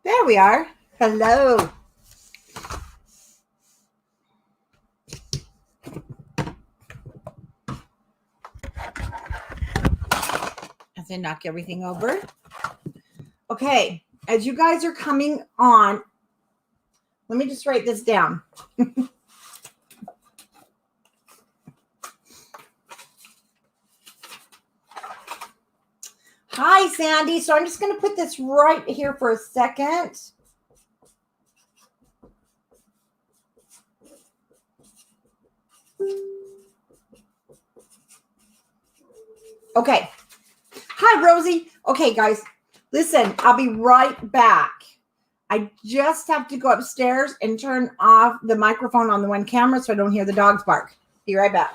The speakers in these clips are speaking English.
There we are. Hello. As I knock everything over. Okay, as you guys are coming on, let me just write this down. Hi, Sandy. So I'm just going to put this right here for a second. Okay. Hi, Rosie. Okay, guys, listen, I'll be right back. I just have to go upstairs and turn off the microphone on the one camera so I don't hear the dogs bark. Be right back.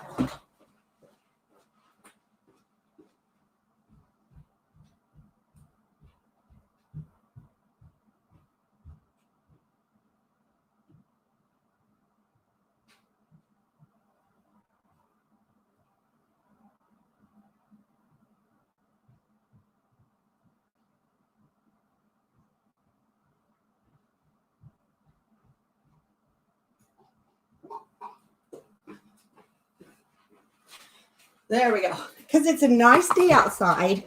There we go. Because it's a nice day outside.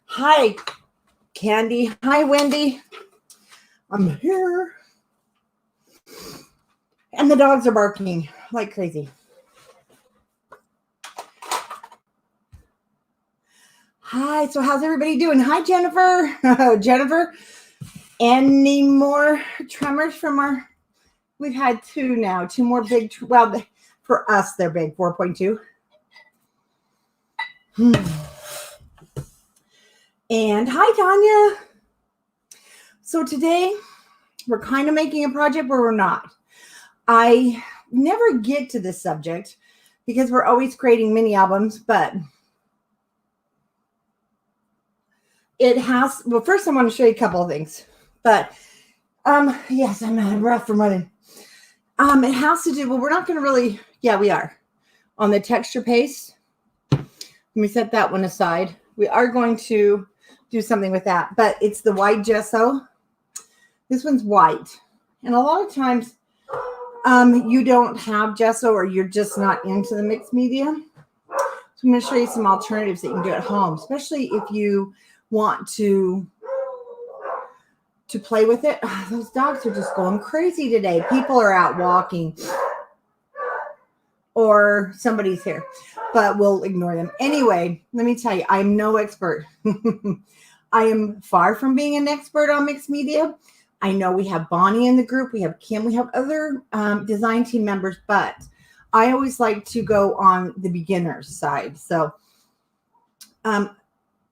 Hi, Candy. Hi, Wendy. I'm here. And the dogs are barking like crazy. Hi. So how's everybody doing? Hi, Jennifer. Jennifer, any more tremors from our... We've had two now. Two more big... Well, for us, they're big. 4.2. And hi, Tanya. So today we're kind of making a project where we're not. I never get to this subject because we're always creating mini albums, but it has, well, first I want to show you a couple of things, but yes, I'm rough for running. It has to do, well, we're not going to really, yeah, we are on the texture paste. Let me set that one aside. We are going to do something with that, but it's the white gesso. This one's white. And a lot of times you don't have gesso or you're just not into the mixed media. So I'm going to show you some alternatives that you can do at home, especially if you want to play with it. Those dogs are just going crazy today. People are out walking or somebody's here, but we'll ignore them. Anyway, let me tell you, I'm no expert. I am far from being an expert on mixed media. I know we have Bonnie in the group. We have Kim. We have other design team members, but I always like to go on the beginner's side. So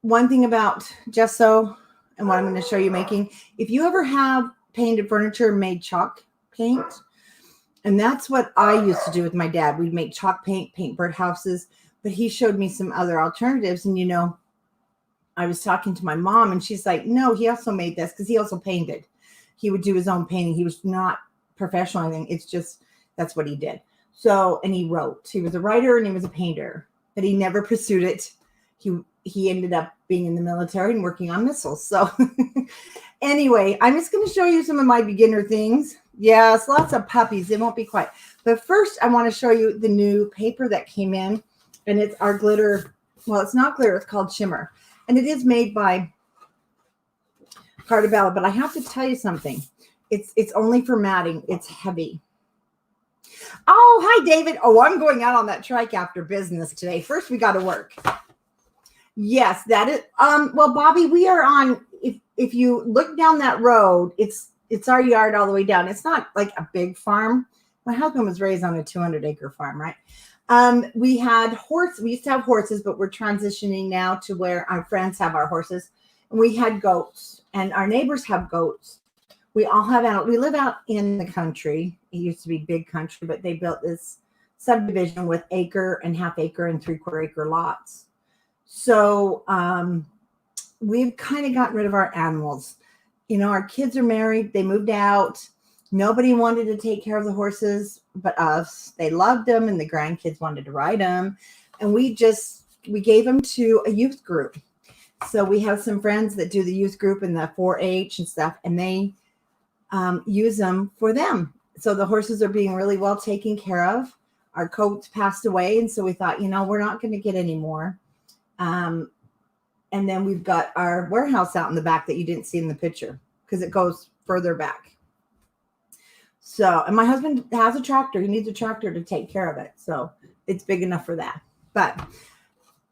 one thing about gesso and what I'm going to show you making, if you ever have painted furniture made chalk paint, and that's what I used to do with my dad. We'd make chalk paint birdhouses, but he showed me some other alternatives. And, you know, I was talking to my mom and she's like, no, he also made this because he also painted. He would do his own painting. He was not professional or anything. It's just, that's what he did. So, and he wrote. He was a writer and he was a painter, but he never pursued it. He ended up being in the military and working on missiles. So anyway, I'm just going to show you some of my beginner things. Yes, lots of puppies. It won't be quiet. But first, I want to show you the new paper that came in. And it's our glitter. Well, it's not glitter. It's called Shimmer. And it is made by Carta Bella. But I have to tell you something. It's only for matting. It's heavy. Oh, hi, David. Oh, I'm going out on that trike after business today. First, we got to work. Yes, that is. Well, Bobby, we are on. If you look down that road, it's our yard all the way down. It's not like a big farm. My husband was raised on a 200-acre farm, right? We had horses. We used to have horses, but we're transitioning now to where our friends have our horses. And we had goats, and our neighbors have goats. We all have animals. We live out in the country. It used to be big country, but they built this subdivision with acre and half-acre and three-quarter-acre lots. So we've kind of gotten rid of our animals. You know, our kids are married. They moved out. Nobody wanted to take care of the horses but us. They loved them, and the grandkids wanted to ride them. And we gave them to a youth group. So we have some friends that do the youth group and the 4-H and stuff, and they use them for them. So the horses are being really well taken care of. Our coats passed away, and so we thought, we're not going to get any more. And then we've got our warehouse out in the back that you didn't see in the picture because it goes further back. So, and my husband has a tractor. He needs a tractor to take care of it. So it's big enough for that. But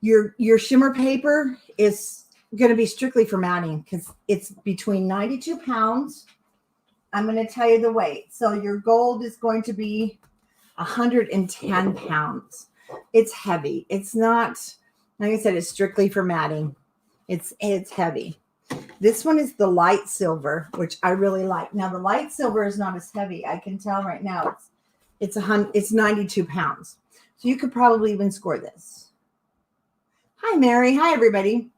your shimmer paper is going to be strictly for matting because it's between 92 pounds. I'm going to tell you the weight. So your gold is going to be 110 pounds. It's heavy. It's not, like I said, it's strictly for matting. It's heavy. This one is the light silver, which I really like. Now the light silver is not as heavy. I can tell right now it's 92 pounds. So you could probably even score this. Hi, Mary. Hi, everybody.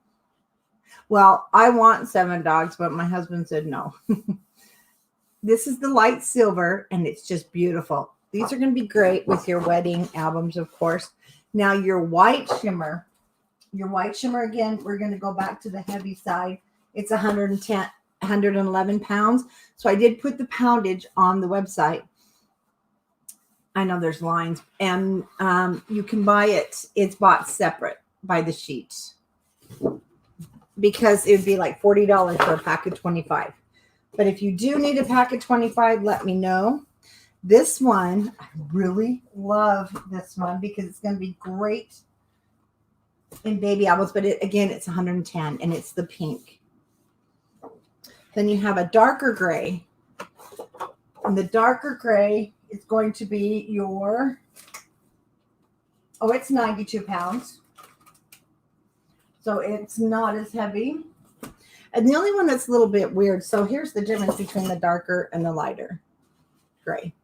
Well, I want 7 dogs, but my husband said no. This is the light silver, and it's just beautiful. These are going to be great with your wedding albums, of course. Now, your white shimmer again, we're going to go back to the heavy side. It's 111 pounds. So I did put the poundage on the website. I know there's lines, and you can buy it. It's bought separate by the sheet because it would be like $40 for a pack of 25. But if you do need a pack of 25, let me know. This one, I really love this one because it's going to be great in baby albums. But it's 110 and it's the pink. Then you have a darker gray. And the darker gray is going to be it's 92 pounds. So it's not as heavy. And the only one that's a little bit weird. So here's the difference between the darker and the lighter gray.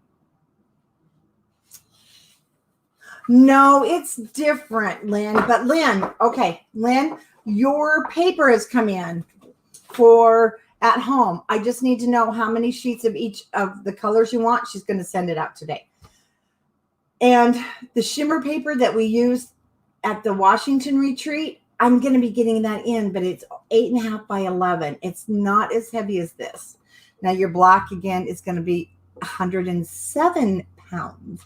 No, it's different, Lynn. But Lynn, your paper has come in for at home. I just need to know how many sheets of each of the colors you want. She's going to send it out today. And the shimmer paper that we used at the Washington retreat, I'm going to be getting that in, but it's 8.5 by 11. It's not as heavy as this. Now your black again is going to be 107 pounds.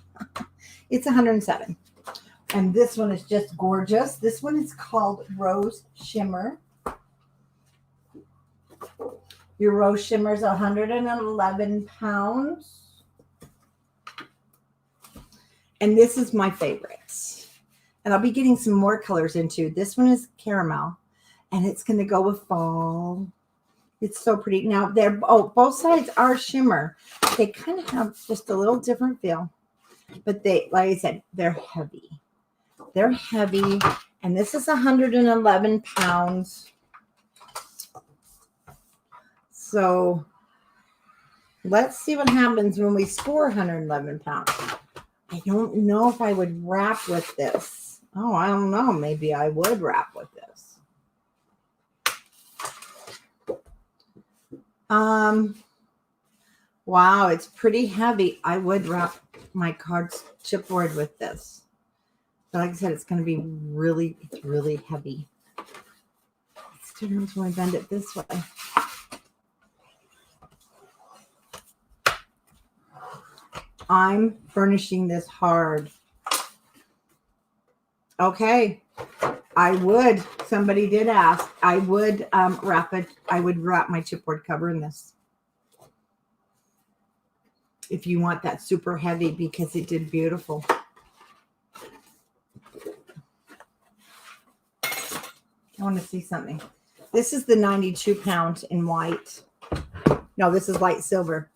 It's 107. And this one is just gorgeous. This one is called Rose Shimmer. Your Rose Shimmer is 111 pounds. And this is my favorite. And I'll be getting some more colors into. This one is caramel, and it's going to go with fall. It's so pretty. Now, both sides are shimmer. They kind of have just a little different feel. But they, like I said, they're heavy. They're heavy. And this is 111 pounds. So let's see what happens when we score 111 pounds. I don't know if I would wrap with this. Oh, I don't know. Maybe I would wrap with this. Wow, it's pretty heavy. I would wrap my cards chipboard with this. But like I said, it's going to be really heavy. Let's turn when I bend it this way. I'm furnishing this hard. Okay. Somebody did ask, I would wrap it. I would wrap my chipboard cover in this. If you want that super heavy, because it did beautiful. I want to see something. This is the 92 pound in white. No, this is light silver.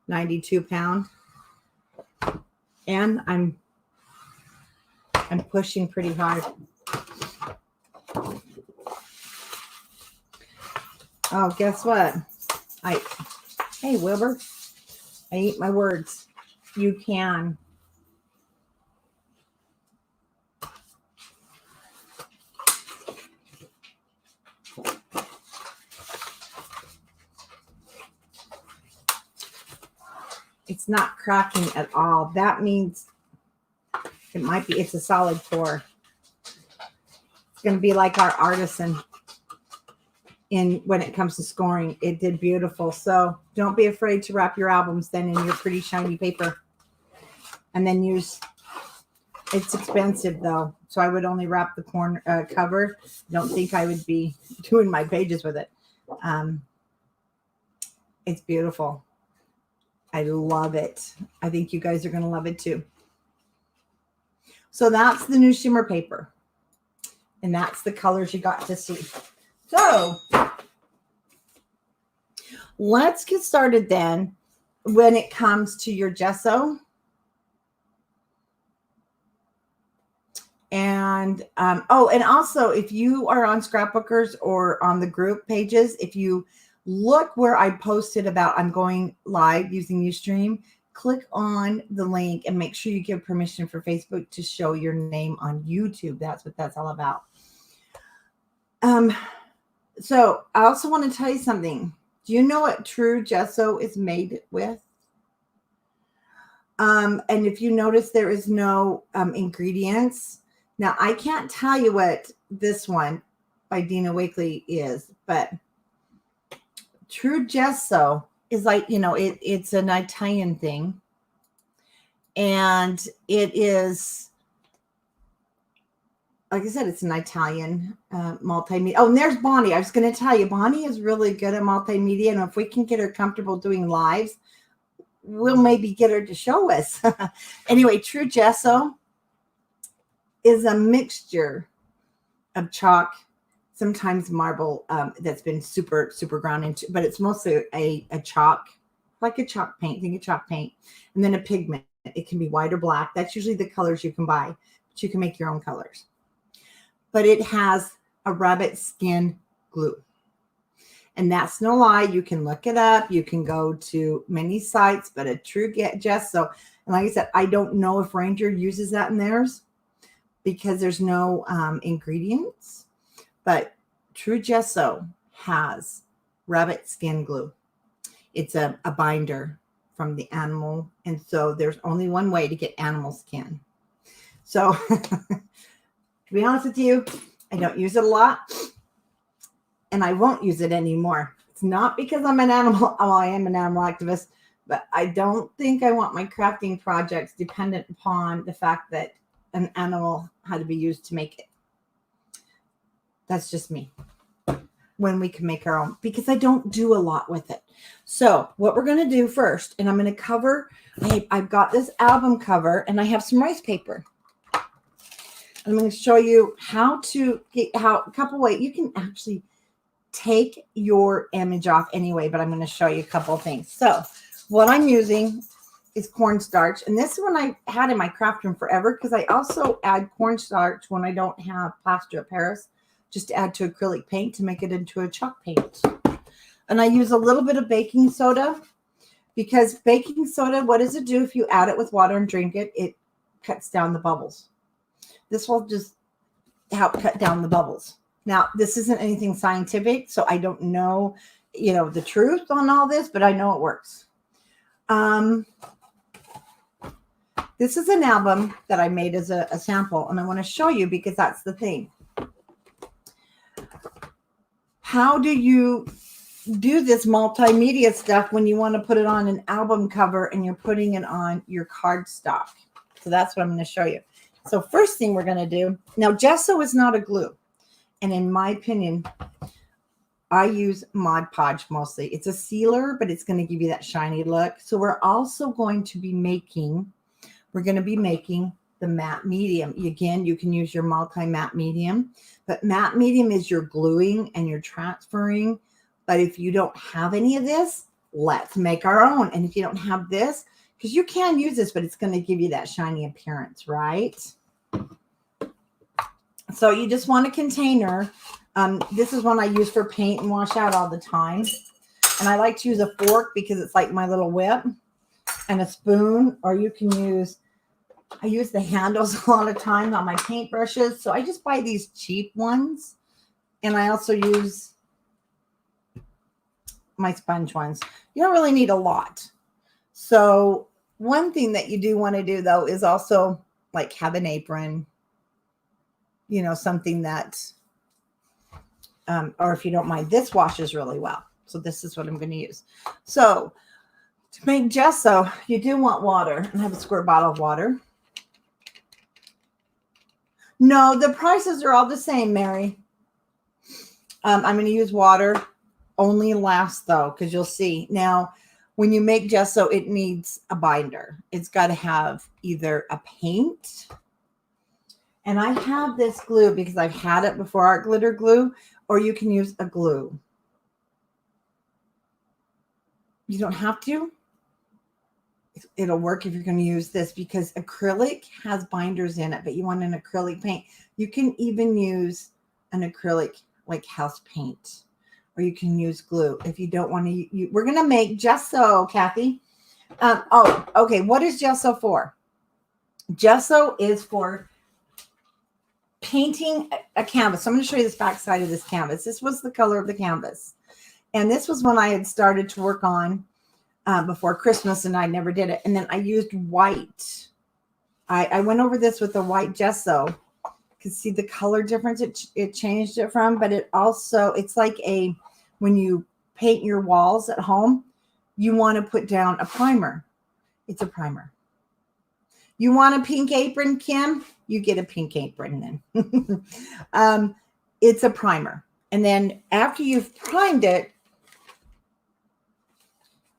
92 pound. And I'm pushing pretty hard. Oh, guess what? Hey, Wilbur, I eat my words. You can. It's not cracking at all. That means it's a solid pour. It's going to be like our artisan. when it comes to scoring. It did beautiful. So don't be afraid to wrap your albums then in your pretty shiny paper. And then it's expensive though. So I would only wrap the corner cover. Don't think I would be doing my pages with it. It's beautiful. I love it. I think you guys are going to love it too. So that's the new shimmer paper. And that's the colors you got to see. So let's get started then when it comes to your gesso. And and also if you are on Scrapbookers or on the group pages, if you look where I posted about I'm going live using Ustream, click on the link and make sure you give permission for Facebook to show your name on YouTube. That's what that's all about. So I also want to tell you something. Do you know what true gesso is made with? And if you notice, there is no ingredients. Now, I can't tell you what this one by Dina Wakley is, but true gesso is like, it's an Italian thing. And it is, like I said, it's an Italian multimedia. Oh, and there's Bonnie. I was going to tell you, Bonnie is really good at multimedia. And if we can get her comfortable doing lives, we'll maybe get her to show us. Anyway, true gesso is a mixture of chalk, sometimes marble that's been super, super ground into, but it's mostly a chalk, like a chalk paint, think of chalk paint, and then a pigment. It can be white or black. That's usually the colors you can buy, but you can make your own colors. But it has a rabbit skin glue. And that's no lie. You can look it up. You can go to many sites, but a true gesso. And like I said, I don't know if Ranger uses that in theirs because there's no ingredients. But true gesso has rabbit skin glue. It's a binder from the animal. And so there's only one way to get animal skin. So to be honest with you, I don't use it a lot. And I won't use it anymore. It's not because I'm an animal. Oh, I am an animal activist, but I don't think I want my crafting projects dependent upon the fact that an animal had to be used to make it. That's just me. When we can make our own, because I don't do a lot with it. So what we're going to do first, and I'm going to cover, I've got this album cover and I have some rice paper. I'm going to show you how to get a couple ways. You can actually take your image off anyway, but I'm going to show you a couple of things. So what I'm using is cornstarch, and this one I had in my craft room forever because I also add cornstarch when I don't have plaster of Paris, just to add to acrylic paint to make it into a chalk paint. And I use a little bit of baking soda because baking soda, what does it do if you add it with water and drink it? It cuts down the bubbles. This will just help cut down the bubbles. Now, this isn't anything scientific, so I don't know, the truth on all this, but I know it works. This is an album that I made as a sample, and I want to show you because that's the thing. How do you do this multimedia stuff when you want to put it on an album cover and you're putting it on your cardstock? So that's what I'm going to show you. So first thing we're going to do, now gesso is not a glue. And in my opinion, I use Mod Podge mostly. It's a sealer, but it's going to give you that shiny look. So we're also going to be making, the matte medium. Again, you can use your multi-matte medium, but matte medium is your gluing and your transferring. But if you don't have any of this, let's make our own. And if you don't have this, because you can use this, but it's going to give you that shiny appearance, right? So you just want a container. This is one I use for paint and wash out all the time. And I like to use a fork because it's like my little whip, and a spoon, or you can use, I use the handles a lot of times on my paintbrushes. So I just buy these cheap ones. And I also use my sponge ones. You don't really need a lot. So one thing that you do want to do though is also like have an apron, something that or if you don't mind, this washes really well. So this is what I'm going to use. So to make gesso, you do want water. I have a square bottle of water. No, the prices are all the same, Mary. I'm going to use water. Only last though, because you'll see. Now, when you make gesso, it needs a binder. It's got to have either a paint. And I have this glue because I've had it before, art glitter glue, or you can use a glue. You don't have to. It'll work if you're going to use this because acrylic has binders in it, but you want an acrylic paint. You can even use an acrylic like house paint, or you can use glue if you don't want to. We're going to make gesso, Kathy. Oh, okay. What is gesso for? Gesso is for painting a canvas. So I'm going to show you this back side of this canvas. This was the color of the canvas. And this was when I had started to work on before Christmas, and I never did it. And then I used white. I went over this with the white gesso. You can see the color difference it changed it from, but it also, it's like when you paint your walls at home, you want to put down a primer. It's a primer. You want a pink apron, Kim? You get a pink apron then. It's a primer. And then after you've primed it,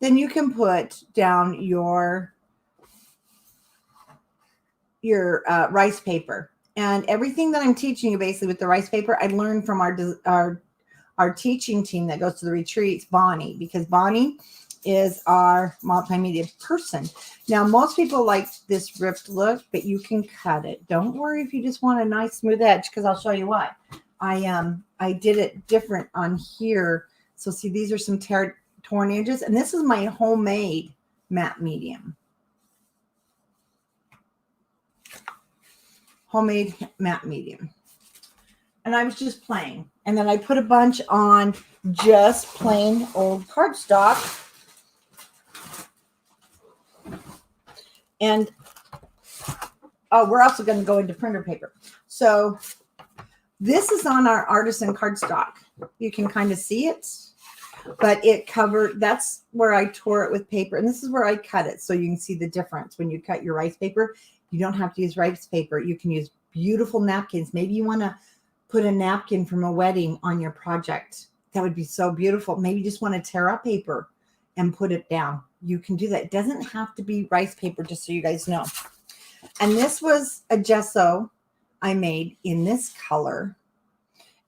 then you can put down your rice paper. And everything that I'm teaching you basically with the rice paper, I learned from our teaching team that goes to the retreats, Bonnie, because Bonnie is our multimedia person. Now, most people like this ripped look, but you can cut it. Don't worry if you just want a nice smooth edge, because I'll show you why. I did it different on here. So see, these are some torn edges, and this is my homemade matte medium. Homemade matte medium. And I was just playing. And then I put a bunch on just plain old cardstock. And, oh, we're also going to go into printer paper. So this is on our artisan cardstock. You can kind of see it, but it covered, that's where I tore it with paper. And this is where I cut it. So you can see the difference when you cut your rice paper. You don't have to use rice paper. You can use beautiful napkins. Maybe you want to put a napkin from a wedding on your project. That would be so beautiful. Maybe you just want to tear up paper and put it down. You can do that. It doesn't have to be rice paper, just so you guys know. And this was a gesso I made in this color,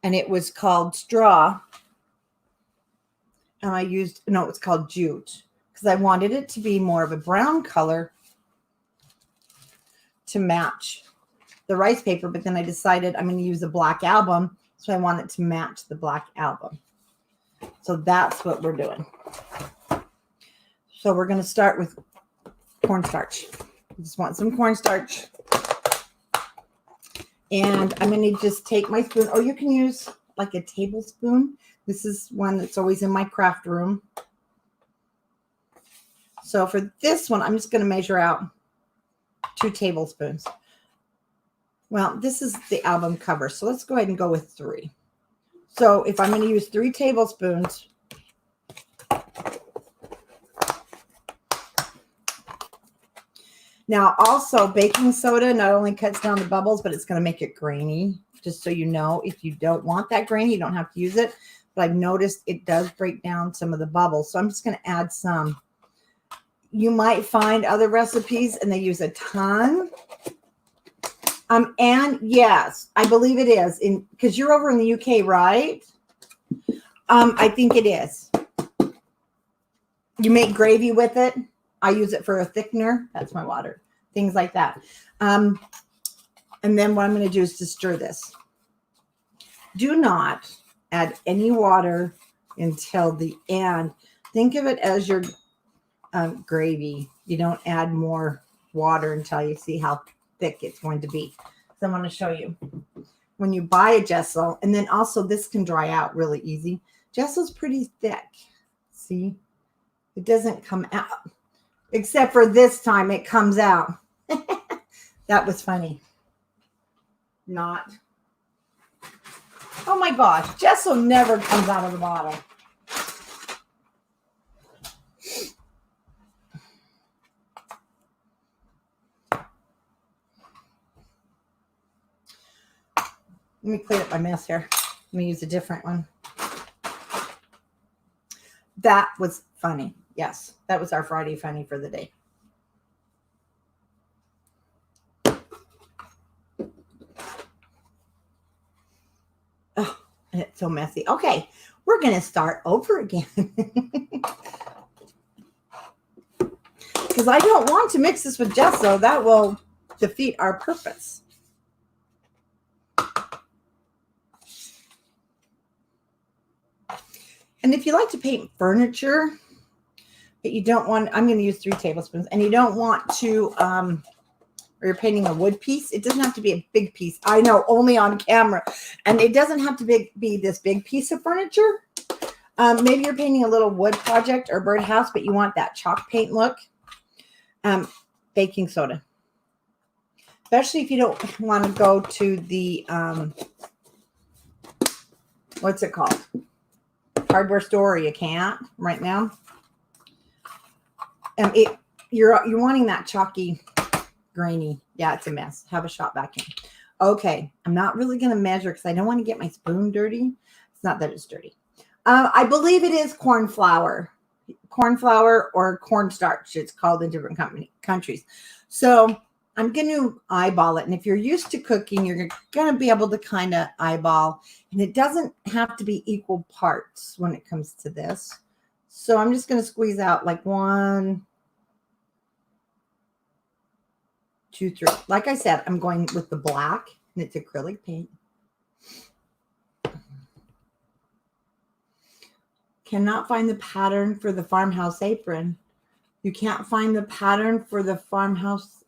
and it was called Straw. And I used, no, it's called Jute, because I wanted it to be more of a brown color to match the rice paper. But then I decided I'm going to use a black album, so I want it to match the black album. So that's what we're doing. So we're going to start with cornstarch. I just want some cornstarch. And I'm going to just take my spoon. Oh, you can use like a tablespoon. This is one that's always in my craft room. So for this one, I'm just going to measure out 2 tablespoons. Well, this is the album cover. So let's go ahead and go with 3. So if I'm going to use 3 tablespoons, now, also, baking soda not only cuts down the bubbles, but it's going to make it grainy. Just so you know, if you don't want that grainy, you don't have to use it. But I've noticed it does break down some of the bubbles. So I'm just going to add some. You might find other recipes, and they use a ton. And yes, I believe it is. Because you're over in the UK, right? I think it is. You make gravy with it. I use it for a thickener. That's my water. Things like that. And then what I'm going to do is to stir this. Do not add any water until the end. Think of it as your gravy. You don't add more water until you see how thick it's going to be. So I'm going to show you. When you buy a gesso, and then also this can dry out really easy. Gesso's pretty thick. See? It doesn't come out. Except for this time, it comes out. That was funny. Not. Oh my gosh, gesso never comes out of the bottle. Let me clean up my mess here. Let me use a different one. That was funny. Yes, that was our Friday funny for the day. Oh, it's so messy. Okay, we're going to start over again. Because I don't want to mix this with gesso. That will defeat our purpose. And if you like to paint furniture, but you don't want, I'm going to use 3 tablespoons, and you don't want to, or you're painting a wood piece, it doesn't have to be a big piece. I know, only on camera. And it doesn't have to be this big piece of furniture. Maybe you're painting a little wood project or birdhouse, but you want that chalk paint look. Baking soda. Especially if you don't want to go to the, what's it called? Hardware store. You can't right now. You're wanting that chalky, grainy. Yeah, it's a mess. Have a shop vac in. Okay, I'm not really going to measure because I don't want to get my spoon dirty. It's not that it's dirty. I believe it is corn flour or cornstarch. It's called in different countries. So I'm going to eyeball it. And if you're used to cooking, you're going to be able to kind of eyeball. And it doesn't have to be equal parts when it comes to this. So I'm just going to squeeze out like 1, 2, 3. Like I said, I'm going with the black, and it's acrylic paint. Cannot find the pattern for the farmhouse apron. You can't find the pattern for the farmhouse.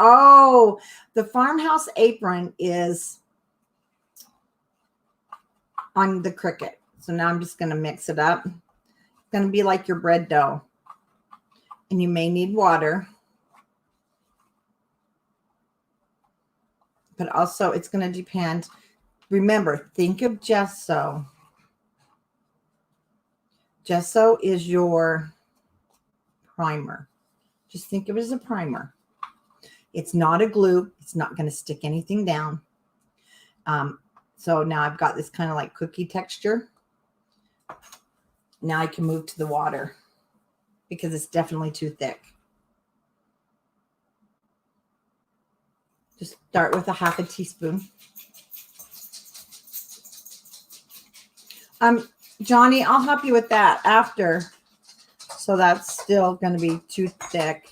Oh, the farmhouse apron is on the Cricut. So now I'm just going to mix it up. It's going to be like your bread dough. And you may need water. But also it's going to depend. Remember, think of gesso. Gesso is your primer. Just think of it as a primer. It's not a glue. It's not going to stick anything down. So now I've got this kind of like cookie texture. Now I can move to the water because it's definitely too thick. Just start with a 1/2 teaspoon. Johnny, I'll help you with that after. So that's still going to be too thick.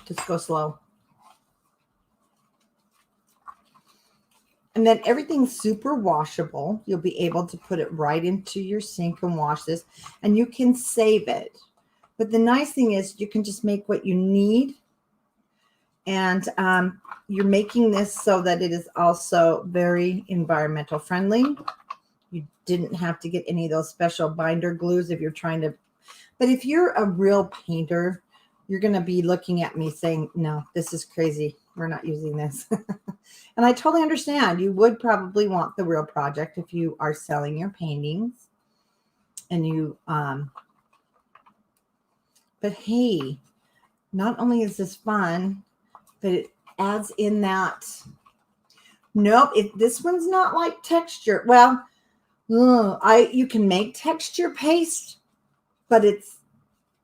Just go slow. And then everything's super washable. You'll be able to put it right into your sink and wash this. And you can save it. But the nice thing is you can just make what you need. And you're making this so that it is also very environmental friendly. You didn't have to get any of those special binder glues if you're trying to. But if you're a real painter, you're going to be looking at me saying, no, this is crazy. We're not using this. And I totally understand. You would probably want the real project if you are selling your paintings. And you, but hey, not only is this fun, but it adds in that. Nope, this one's not like texture. Well, you can make texture paste, but it's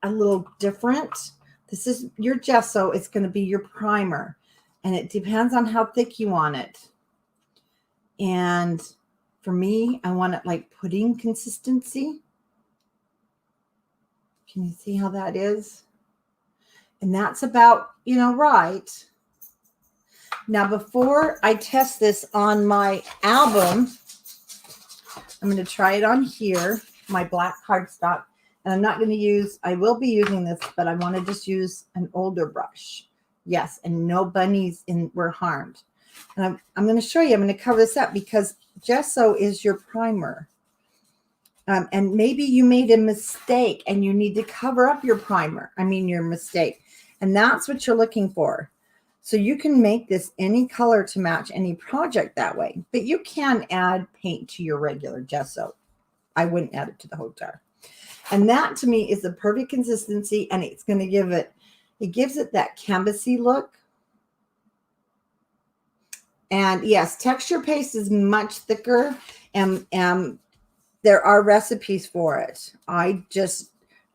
a little different. This is your gesso. It's going to be your primer. And it depends on how thick you want it. And for me, I want it like pudding consistency. Can you see how that is? And that's about, right. Now, before I test this on my album, I'm going to try it on here, my black cardstock. And I'm not going to use, I will be using this, but I want to just use an older brush. Yes, and no bunnies were harmed. And I'm going to show you, I'm going to cover this up because gesso is your primer. And maybe you made a mistake and you need to cover up your primer. Your mistake. And that's what you're looking for. So you can make this any color to match any project that way, but you can add paint to your regular gesso. I wouldn't add it to the whole jar. And that to me is the perfect consistency, and it's going to give it, it gives it that canvasy look. And yes, texture paste is much thicker, and there are recipes for it. I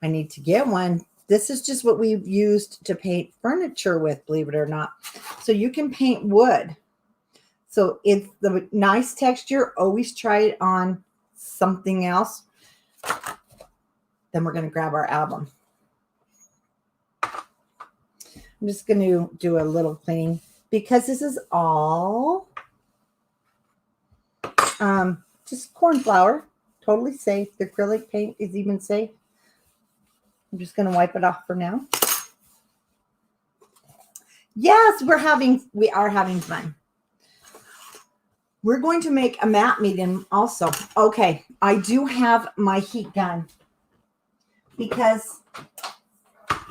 need to get one. This is just what we've used to paint furniture with, believe it or not. So you can paint wood. So it's the nice texture. Always try it on something else. Then we're going to grab our album. I'm just going to do a little cleaning because this is all just corn flour. Totally safe. The acrylic paint is even safe. I'm just going to wipe it off for now. Yes, we are having fun. We're going to make a matte medium also. Okay, I do have my heat gun because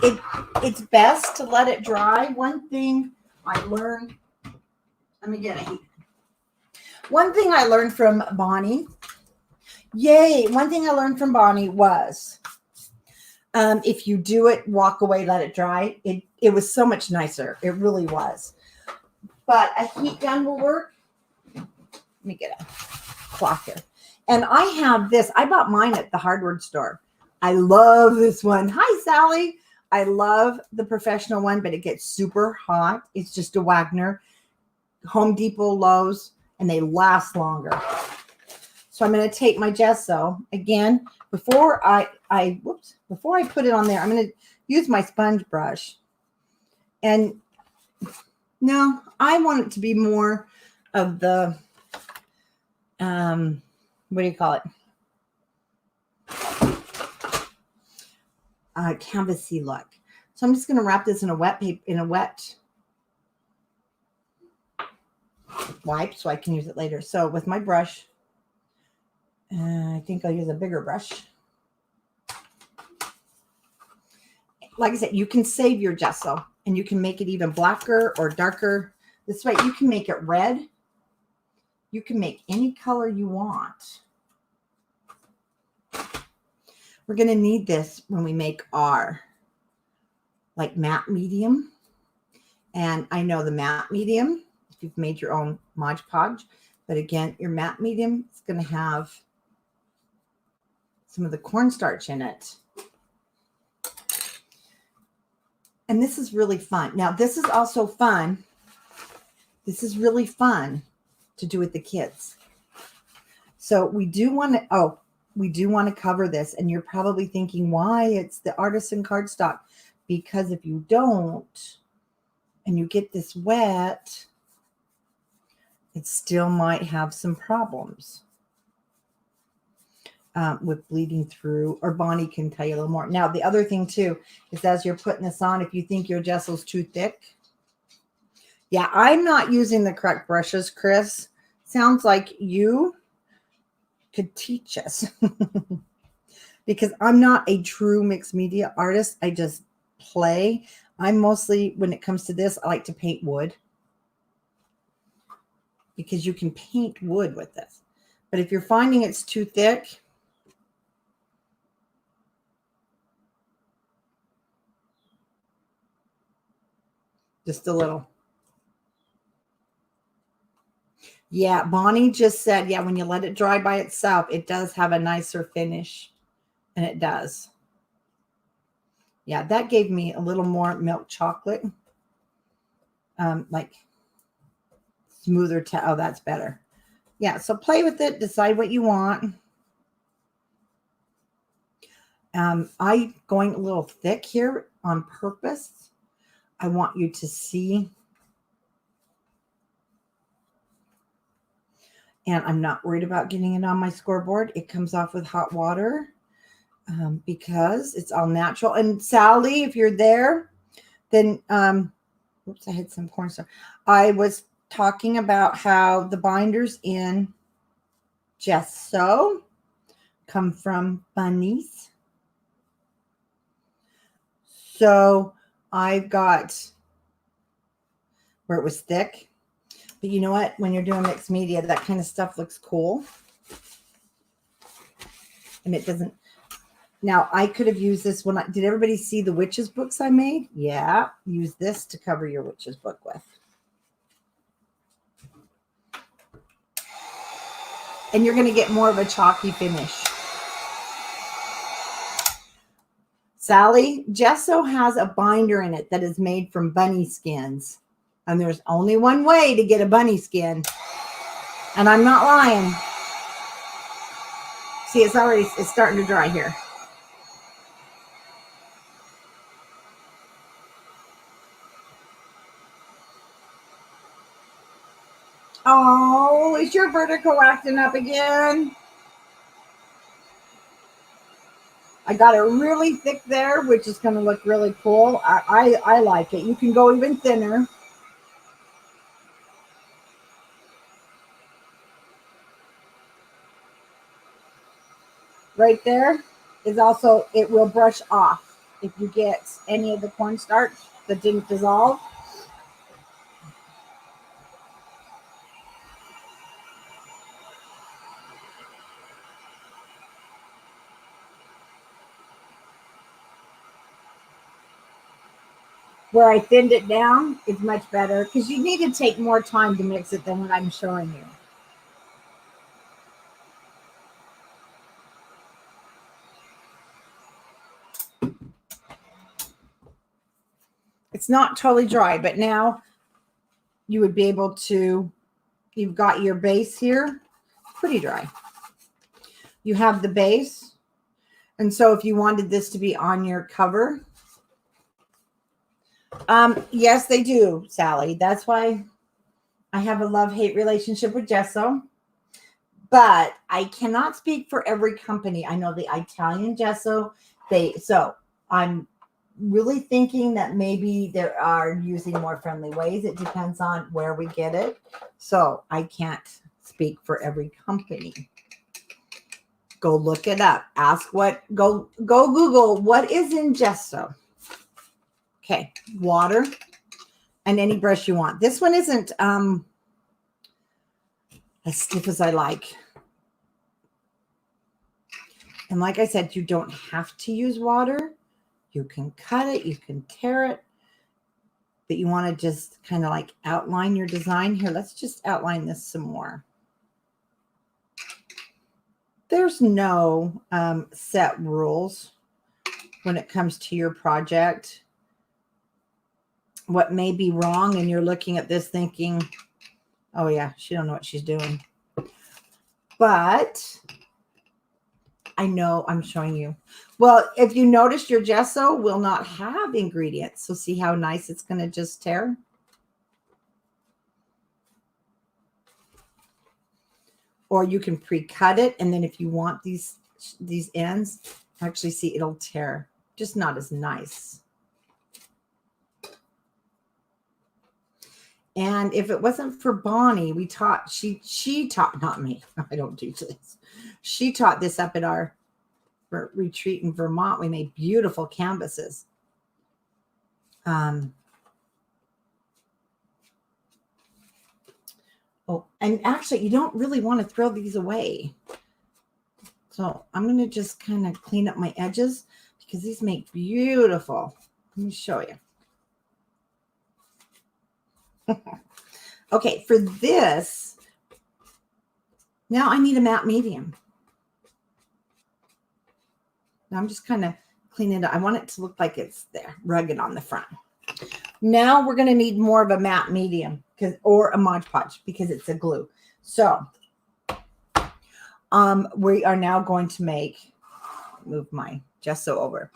it's best to let it dry. One thing I learned, let me get a heat. One thing I learned from Bonnie, one thing I learned from Bonnie was if you do it, walk away, let it dry. It was so much nicer. It really was. But a heat gun will work. Let me get a cloth here. And I have this. I bought mine at the hardware store. I love this one. Hi, Sally. I love the professional one, but it gets super hot. It's just a Wagner. Home Depot, Lowe's, and they last longer. So I'm going to take my gesso again before I put it on there. I'm going to use my sponge brush. And no, I want it to be more of the what do you call it? Canvasy look. So I'm just going to wrap this in a wet wipe so I can use it later. So with my brush, I think I'll use a bigger brush. Like I said, you can save your gesso and you can make it even blacker or darker. This way you can make it red. You can make any color you want. We're going to need this when we make our like matte medium. And I know the matte medium, if you've made your own Mod Podge, but again, your matte medium is going to have some of the cornstarch in it. And this is really fun. Now, this is also fun. This is really fun to do with the kids. So we do want to cover this. And you're probably thinking, why? It's the artisan cardstock. Because if you don't, and you get this wet, it still might have some problems with bleeding through, or Bonnie can tell you a little more. Now, the other thing too is as you're putting this on, if you think your gesso's too thick, yeah, I'm not using the correct brushes, Chris. Sounds like you could teach us because I'm not a true mixed media artist. I just play. I'm mostly, when it comes to this, I like to paint wood because you can paint wood with this. But if you're finding it's too thick, just a little. Yeah, Bonnie just said, yeah, when you let it dry by itself, it does have a nicer finish. And it does. Yeah, that gave me a little more milk chocolate. Like smoother. Oh, that's better. Yeah, so play with it. Decide what you want. I'm going a little thick here on purpose. I want you to see. And I'm not worried about getting it on my scoreboard. It comes off with hot water because it's all natural. And Sally, if you're there, then, oops, I had some cornstarch. I was talking about how the binders in gesso come from bunnies. So I've got where it was thick. But you know what? When you're doing mixed media, that kind of stuff looks cool. And it doesn't. Now, I could have used this when did everybody see the witches books I made? Yeah. Use this to cover your witches book with. And you're going to get more of a chalky finish. Sally, gesso has a binder in it that is made from bunny skins. And there's only one way to get a bunny skin. And I'm not lying. See, it's starting to dry here. Oh, is your vertigo acting up again? I got it really thick there, which is going to look really cool. I like it. You can go even thinner. Right there is also, it will brush off if you get any of the cornstarch that didn't dissolve. Where I thinned it down is much better because you need to take more time to mix it than what I'm showing you. It's not totally dry, but now you would be able to, you've got your base here, pretty dry. You have the base. And so if you wanted this to be on your cover, yes, they do, Sally. That's why I have a love-hate relationship with gesso. But I cannot speak for every company. I know the Italian gesso, so I'm really thinking that maybe they are using more friendly ways. It depends on where we get it. So I can't speak for every company. Go look it up. Ask go Google what is in gesso. Okay, water and any brush you want. This one isn't as stiff as I like. And like I said, you don't have to use water. You can cut it, you can tear it, but you want to just kind of like outline your design here. Let's just outline this some more. There's no set rules when it comes to your project. What may be wrong, and you're looking at this thinking, oh yeah, she don't know what she's doing. But I know I'm showing you. Well, if you notice, your gesso will not have ingredients. So see how nice it's going to just tear? Or you can pre-cut it. And then if you want these ends, actually see it'll tear. Just not as nice. And if it wasn't for Bonnie, she taught, not me. I don't teach this. She taught this up at our retreat in Vermont. We made beautiful canvases. Oh, and actually, you don't really want to throw these away. So I'm going to just kind of clean up my edges because these make beautiful. Let me show you. Okay, for this, now I need a matte medium. Now I'm just kind of cleaning it up. I want it to look like it's there, rugged on the front. Now we're going to need more of a matte medium or a Mod Podge because it's a glue. So we are now going to move my gesso over.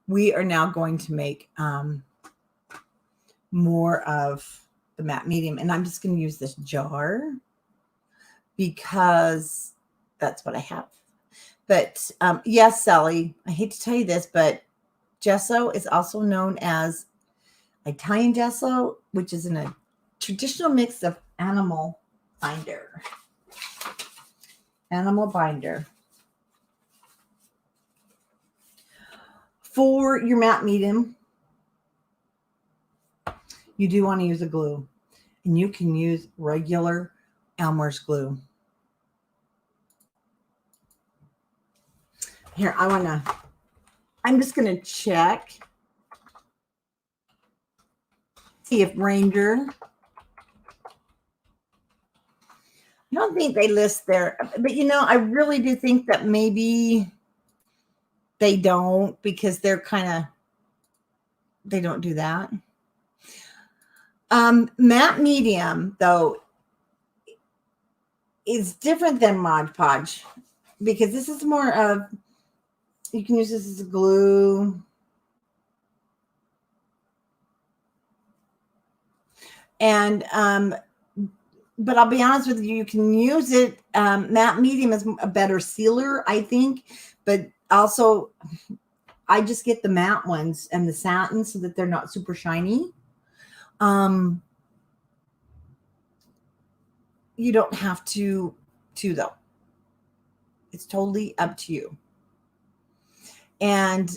We are now going to make more of the matte medium. And I'm just going to use this jar because that's what I have. But yes, Sally, I hate to tell you this, but gesso is also known as Italian gesso, which is in a traditional mix of animal binder. Animal binder. For your matte medium, you do want to use a glue. And you can use regular Elmer's glue. Here, I'm just going to check. See if Ranger. I don't think they list there, but I really do think that maybe they don't, because they don't do that. Matte Medium, though, is different than Mod Podge, because this is more of, you can use this as a glue. And, but I'll be honest with you, you can use it. Matte Medium is a better sealer, I think. But also, I just get the matte ones and the satin so that they're not super shiny. You don't have to though. It's totally up to you. And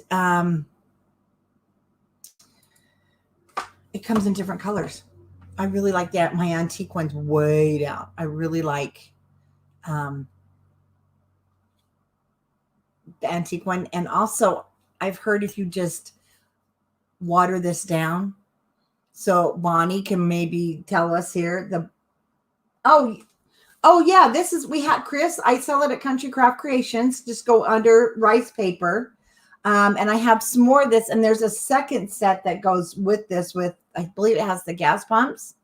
it comes in different colors. I really like that. My antique one's way down. I really like the antique one. And also, I've heard if you just water this down, so Bonnie can maybe tell us here. Oh yeah, we had Chris. I sell it at Country Craft Creations. Just go under rice paper. And I have some more of this, and there's a second set that goes with this with, I believe it has the gas pumps.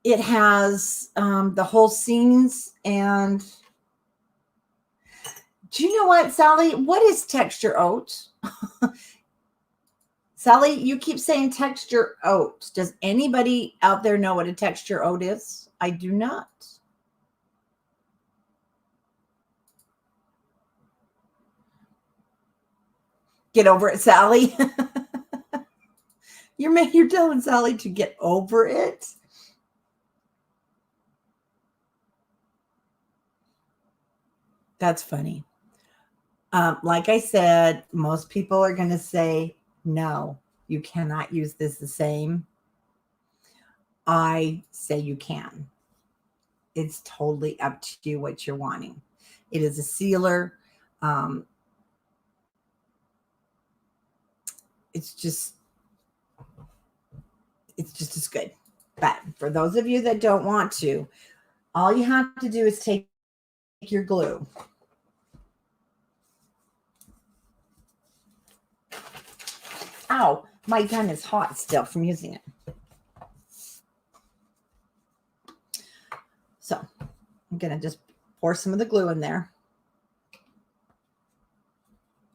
It has the whole scenes. And do you know what, Sally? What is texture oat? Sally, you keep saying texture oat. Does anybody out there know what a texture oat is? I do not. Get over it, Sally. You're telling Sally to get over it. That's funny. Like I said, most people are going to say, no, you cannot use this the same. I say you can. It's totally up to you what you're wanting. It is a sealer. It's just as good. But for those of you that don't want to, all you have to do is take your glue. Ow, my gun is hot still from using it. So I'm going to just pour some of the glue in there.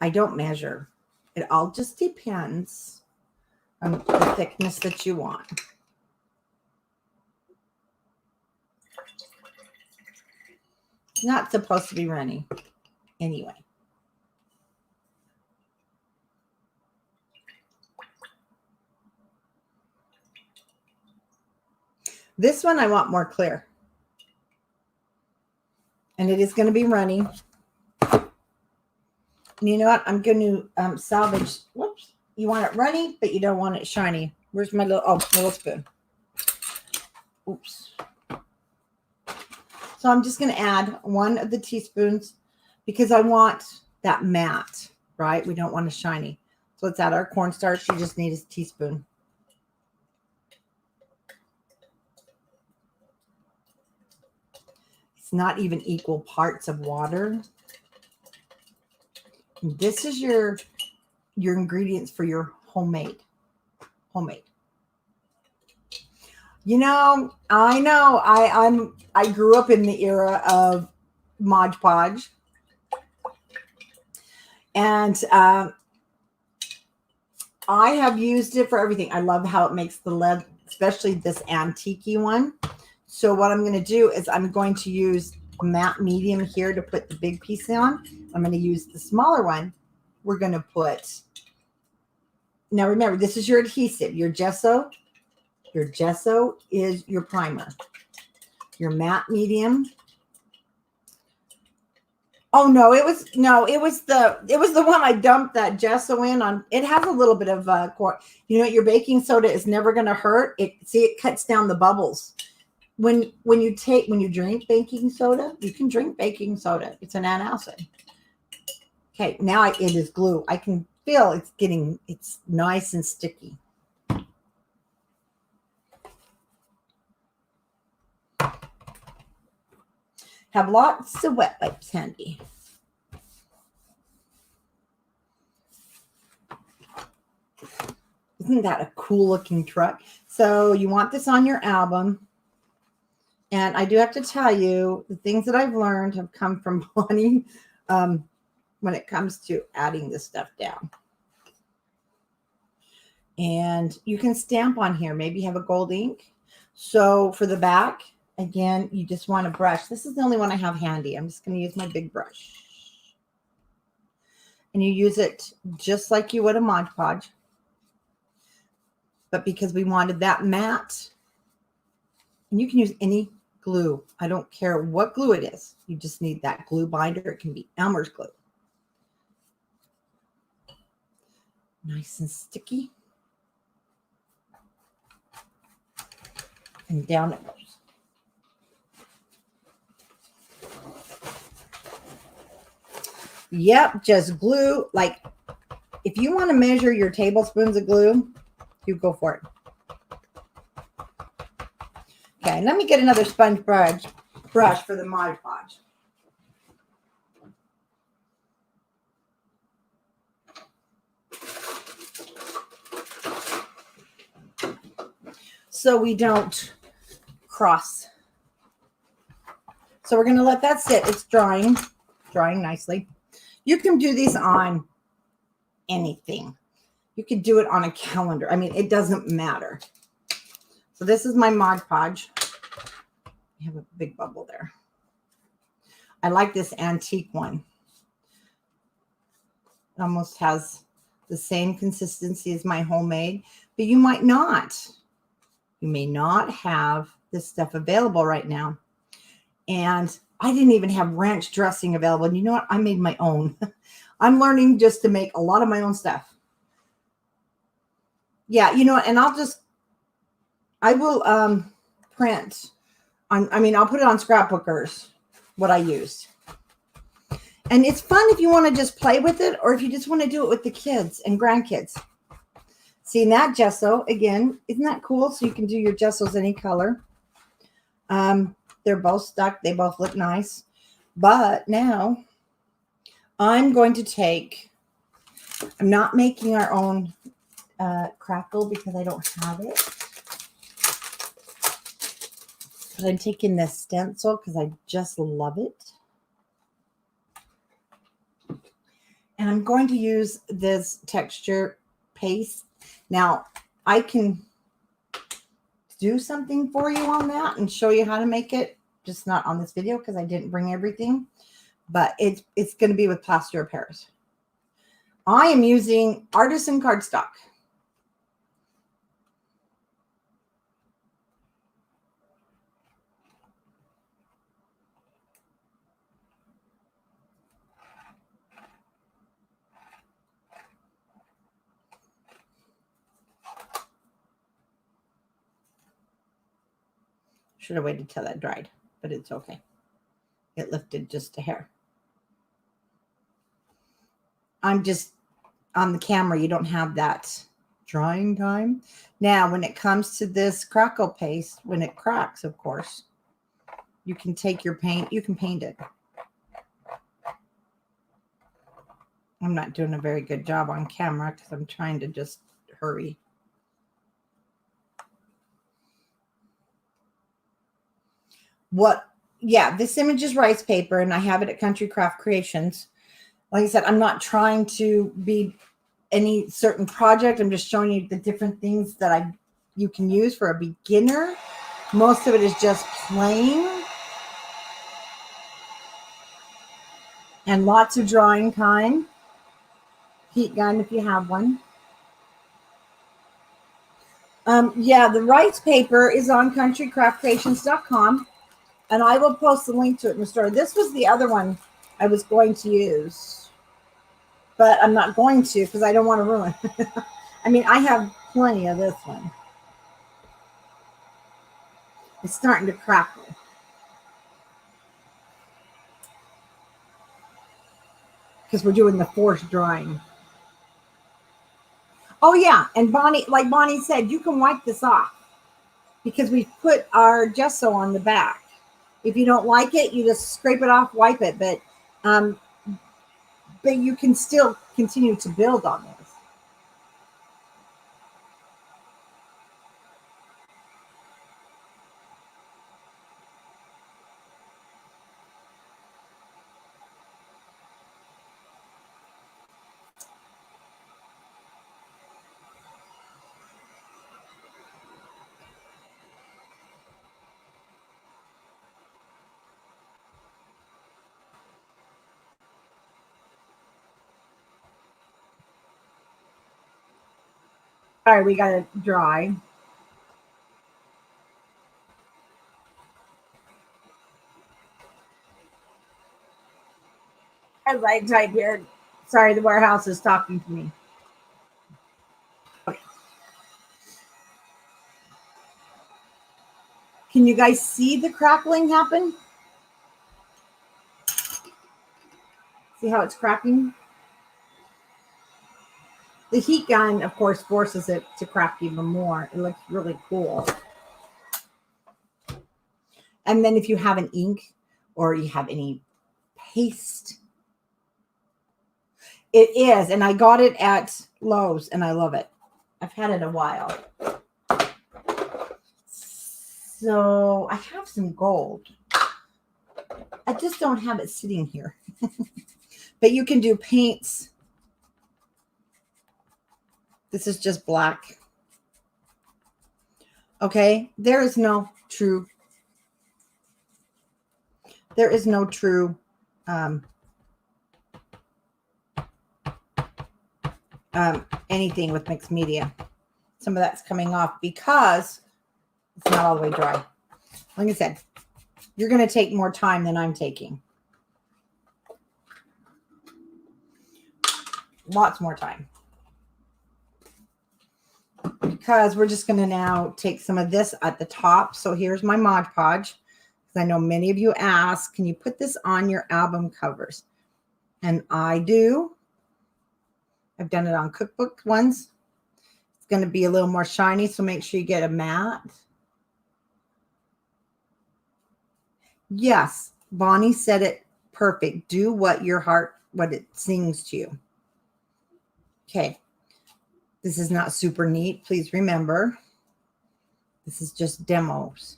I don't measure. It all just depends on the thickness that you want. It's not supposed to be runny anyway. This one I want more clear. And it is going to be runny. And you know what? I'm going to salvage. Whoops. You want it runny, but you don't want it shiny. Where's my little spoon? Oops. So I'm just going to add 1 of the teaspoons because I want that matte, right? We don't want it shiny. So let's add our cornstarch. You just need a teaspoon. It's not even equal parts of water. And this is your ingredients for your homemade. You know, I grew up in the era of Mod Podge. And I have used it for everything. I love how it makes the lead, especially this antique one. So what I'm going to do is I'm going to use matte medium here to put the big piece on. I'm going to use the smaller one. We're going to put, now remember, this is your adhesive, your gesso. Your gesso is your primer. Your matte medium. Oh no, it was the one I dumped that gesso in on. It has a little bit of you know, your baking soda is never going to hurt. It cuts down the bubbles. When you drink baking soda, you can drink baking soda. It's an antacid. Okay, now it is glue. I can feel it's nice and sticky. Have lots of wet wipes handy. Isn't that a cool looking truck? So you want this on your album. And I do have to tell you, the things that I've learned have come from Bonnie when it comes to adding this stuff down. And you can stamp on here. Maybe you have a gold ink. So for the back, again, you just want a brush. This is the only one I have handy. I'm just going to use my big brush. And you use it just like you would a Mod Podge. But because we wanted that matte, and you can use any glue. I don't care what glue it is. You just need that glue binder. It can be Elmer's glue. Nice and sticky. And down it goes. Yep, just glue. Like, if you want to measure your tablespoons of glue, you go for it. Okay, let me get another sponge brush for the Mod Podge. So we don't cross. So we're going to let that sit. It's drying nicely. You can do these on anything. You could do it on a calendar. I mean, it doesn't matter. So this is my Mod Podge. I have a big bubble there. I like this antique one. It almost has the same consistency as my homemade, but you might not. You may not have this stuff available right now. And I didn't even have ranch dressing available. And you know what? I made my own. I'm learning just to make a lot of my own stuff. Yeah, you know, and I will print on, I'll put it on scrapbookers, what I used. And it's fun if you want to just play with it, or if you just want to do it with the kids and grandkids. Seeing that gesso, again, isn't that cool? So you can do your gessos any color. They're both stuck. They both look nice. But now I'm going to take, I'm not making our own crackle because I don't have it. But I'm taking this stencil because I just love it. And I'm going to use this texture paste. Now, I can do something for you on that and show you how to make it. Just not on this video because I didn't bring everything. But it's going to be with plaster of Paris. I am using Artisan cardstock. Should have waited till that dried, but it's okay. It lifted just a hair. I'm just on the camera. You don't have that drying time. Now, when it comes to this crackle paste, when it cracks, of course, you can take your paint. You can paint it. I'm not doing a very good job on camera because I'm trying to just hurry. Yeah, this image is rice paper, and I have it at Country Craft Creations. Like I said, I'm not trying to be any certain project. I'm just showing you the different things that you can use for a beginner. Most of it is just plain. And lots of drying time. Heat gun if you have one. Yeah, the rice paper is on countrycraftcreations.com. And I will post the link to it in the store. This was the other one I was going to use, but I'm not going to because I don't want to ruin. I mean, I have plenty of this one. It's starting to crackle. Because we're doing the forced drying. Oh yeah, and Bonnie, like Bonnie said, you can wipe this off because we put our gesso on the back. If you don't like it, you just scrape it off, wipe it, um, but you can still continue to build on this. All right, we got to dry. As I type here, sorry, the warehouse is talking to me. Okay. Can you guys see the crackling happen? See how it's cracking? The heat gun, of course, forces it to crack even more. It looks really cool. And then if you have an ink or you have any paste, it is. And I got it at Lowe's and I love it. I've had it a while. So I have some gold. I just don't have it sitting here. But you can do paints. This is just black. Okay, there is no true anything with mixed media. Some of that's coming off because it's not all the way dry. Like I said, you're going to take more time than I'm taking. Lots more time. Because we're just going to now take some of this at the top. So here's my Mod Podge. I know many of you ask, can you put this on your album covers? And I do. I've done it on cookbook ones. It's going to be a little more shiny, so make sure you get a matte. Yes, Bonnie said it perfect. Do what your heart, what it sings to you. Okay. This is not super neat. Please remember, this is just demos.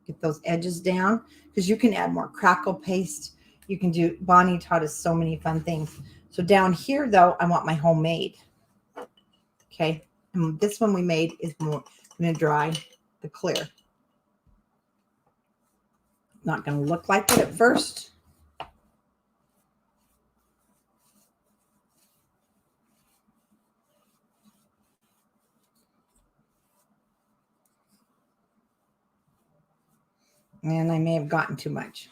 Get those edges down because you can add more crackle paste. You can do, Bonnie taught us so many fun things. So down here though, I want my homemade. Okay. And this one we made is more going to dry the clear. Not going to look like it at first. And I may have gotten too much.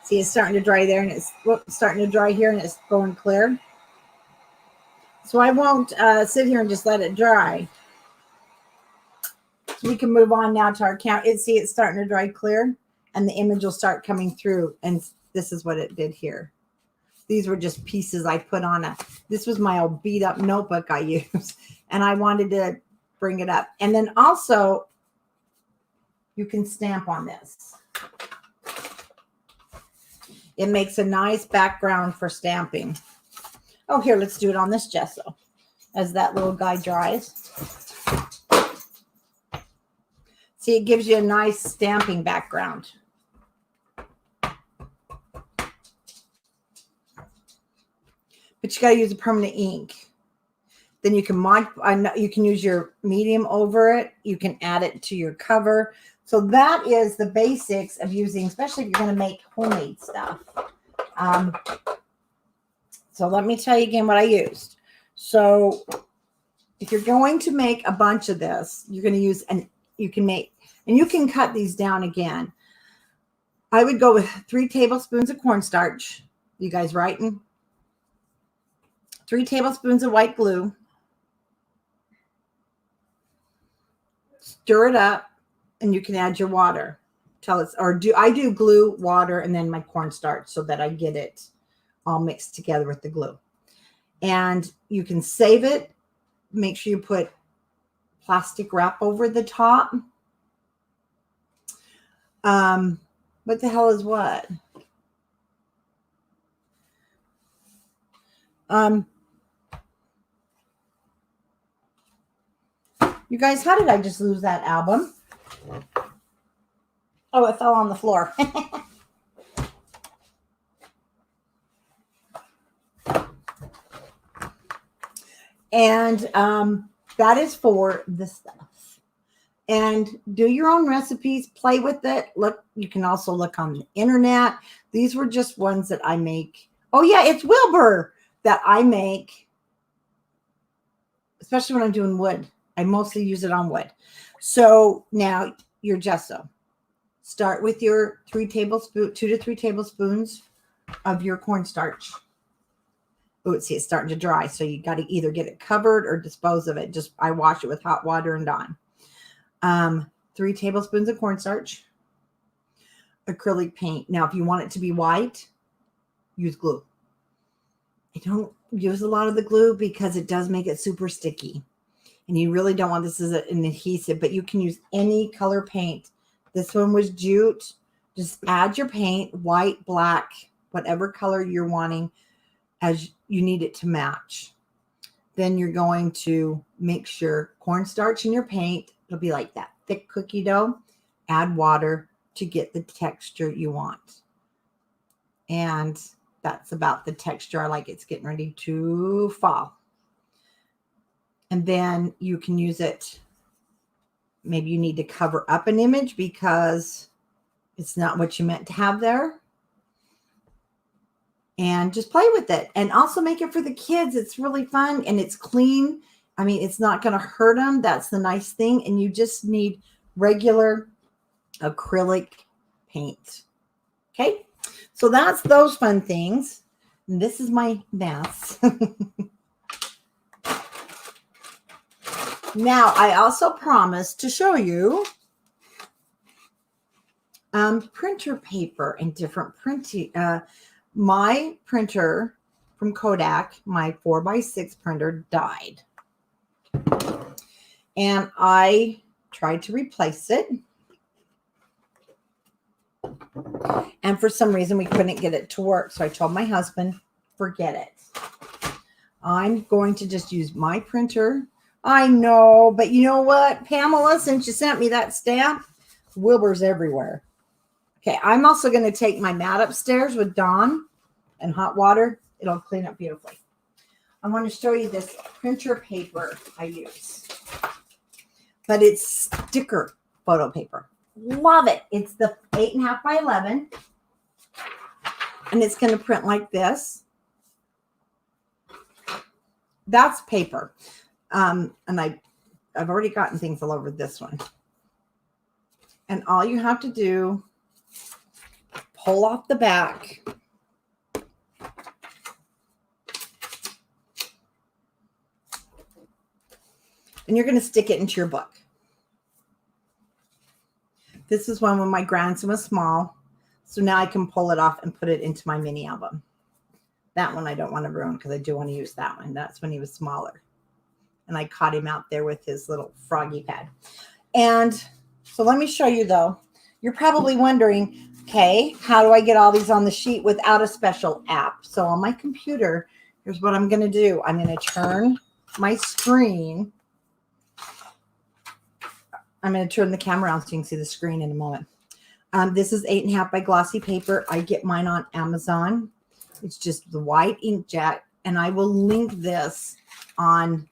See, it's starting to dry there, and it's starting to dry here, and it's going clear. So I won't sit here and just let it dry. So we can move on now to our count. See, it's starting to dry clear, and the image will start coming through, and this is what it did here. These were just pieces I put on this was my old beat up notebook I used, and I wanted to bring it up. And then also, you can stamp on this. It makes a nice background for stamping. Oh, here, let's do it on this gesso as that little guy dries. See, it gives you a nice stamping background. But you got to use a permanent ink. Then you can you can use your medium over it. You can add it to your cover. So that is the basics of using, especially if you're going to make homemade stuff. So let me tell you again what I used. So if you're going to make a bunch of this, you're going to use, and you can cut these down again. I would go with 3 tablespoons of cornstarch. You guys writing? 3 tablespoons of white glue. Stir it up, and you can add your water. I do glue, water, and then my cornstarch so that I get it all mixed together with the glue. And you can save it. Make sure you put plastic wrap over the top. What the hell is what? You guys, how did I just lose that album? Oh, it fell on the floor. And that is for the stuff. And do your own recipes, play with it. Look, you can also look on the internet. These were just ones that I make. Oh yeah, it's Wilbur that I make, especially when I'm doing wood. I mostly use it on wood. So now your gesso. Start with your 2 to 3 tablespoons of your cornstarch. Oh, see, it's starting to dry. So you got to either get it covered or dispose of it. I wash it with hot water and Dawn. 3 tablespoons of cornstarch, acrylic paint. Now, if you want it to be white, use glue. I don't use a lot of the glue because it does make it super sticky. And you really don't want this as an adhesive, but you can use any color paint. This one was jute. Just add your paint, white, black, whatever color you're wanting as you need it to match. Then you're going to mix your cornstarch in your paint. It'll be like that thick cookie dough. Add water to get the texture you want. And that's about the texture I like. It's getting ready to fall. And then you can use it. Maybe you need to cover up an image because it's not what you meant to have there. And just play with it. And also make it for the kids. It's really fun and it's clean. I mean, it's not going to hurt them. That's the nice thing. And you just need regular acrylic paint. Okay. So that's those fun things. And this is my mess. Now, I also promised to show you printer paper and different printing. My printer from Kodak, my 4x6 printer, died. And I tried to replace it. And for some reason, we couldn't get it to work. So I told my husband, forget it. I'm going to just use my printer. I know, but you know what, Pamela, since you sent me that stamp, Wilbur's everywhere. Okay, I'm also going to take my mat upstairs with Dawn and hot water. It'll clean up beautifully. I want to show you this printer paper I use. But it's sticker photo paper. Love it. It's the 8.5 by 11. And it's going to print like this. That's paper. And I've already gotten things all over this one. And all you have to do, pull off the back. And you're going to stick it into your book. This is one when my grandson was small. So now I can pull it off and put it into my mini album. That one I don't want to ruin because I do want to use that one. That's when he was smaller. And I caught him out there with his little froggy pad. And so let me show you though. You're probably wondering, okay, how do I get all these on the sheet without a special app? So on my computer, here's what I'm going to do. I'm going to turn my screen. I'm going to turn the camera on so you can see the screen in a moment. This is 8.5 by glossy paper. I get mine on Amazon. It's just the white inkjet. And I will link this on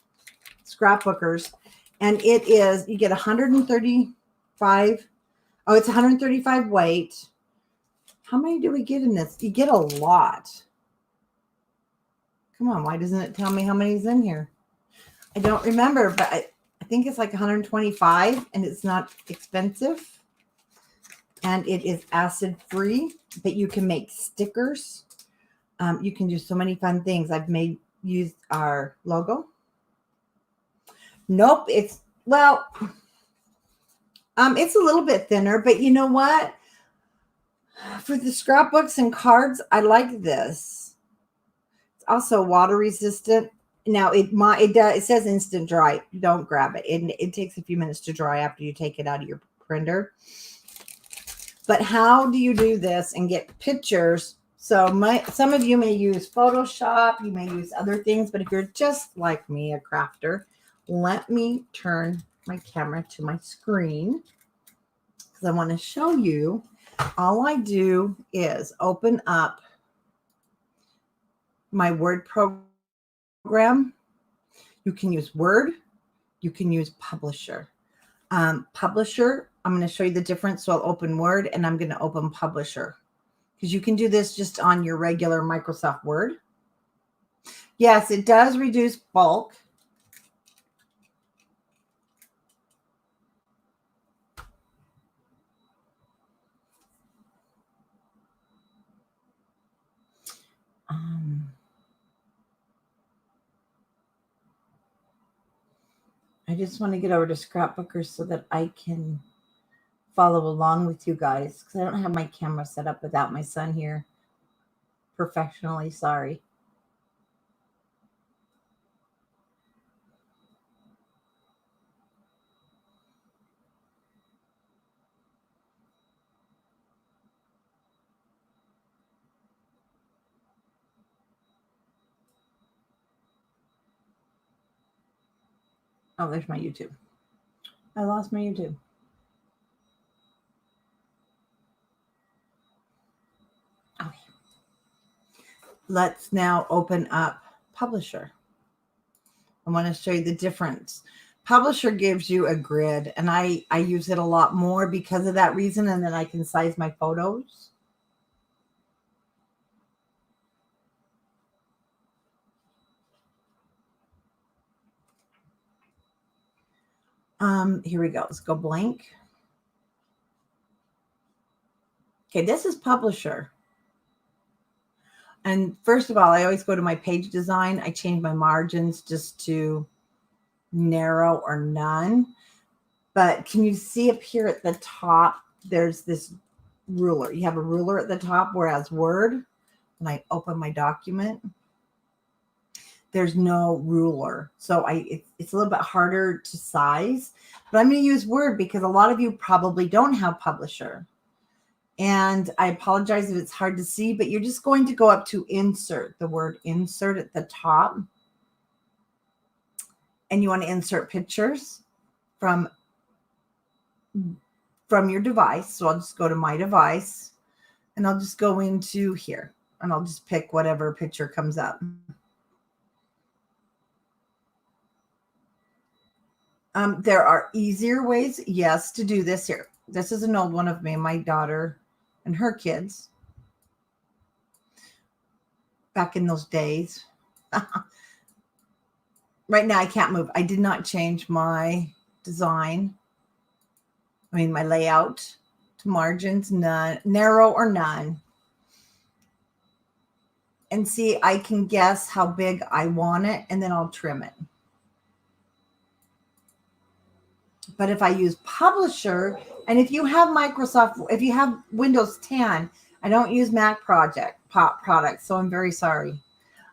scrapbookers. And it is, you get 135. Oh, it's 135 weight. How many do we get in this? You get a lot. Come on, why doesn't it tell me how many's in here? I don't remember, but I think it's like 125, and it's not expensive. And it is acid free, but you can make stickers. You can do so many fun things. I've used our logo. Nope, it's a little bit thinner, but you know what? For the scrapbooks and cards, I like this. It's also water resistant. Now it says instant dry. Don't grab it. It takes a few minutes to dry after you take it out of your printer. But how do you do this and get pictures? So some of you may use Photoshop, you may use other things, but if you're just like me, a crafter, let me turn my camera to my screen because I want to show you. All I do is open up my Word program. You can use Word, you can use Publisher. Publisher, I'm going to show you the difference. So I'll open Word and I'm going to open Publisher because you can do this just on your regular Microsoft Word. Yes, it does reduce bulk. I just want to get over to Scrapbooker so that I can follow along with you guys because I don't have my camera set up without my son here professionally. Sorry. Oh, there's my YouTube. I lost my YouTube. Okay. Let's now open up Publisher. I want to show you the difference. Publisher gives you a grid, and I use it a lot more because of that reason, and then I can size my photos. Here we go. Let's go blank. Okay, this is Publisher. And first of all, I always go to my page design. I change my margins just to narrow or none. But can you see up here at the top, there's this ruler. You have a ruler at the top, whereas Word, when I open my document, there's no ruler. So it's a little bit harder to size. But I'm going to use Word because a lot of you probably don't have Publisher. And I apologize if it's hard to see, but you're just going to go up to insert, the word insert at the top. And you want to insert pictures from your device. So I'll just go to my device and I'll just go into here and I'll just pick whatever picture comes up. There are easier ways, yes, to do this here. This is an old one of me and my daughter and her kids back in those days. Right now I can't move. I did not change my design. My layout to margins, none, narrow or none. And see, I can guess how big I want it and then I'll trim it. But if I use Publisher, and if you have if you have Windows 10, I don't use Mac products, so I'm very sorry.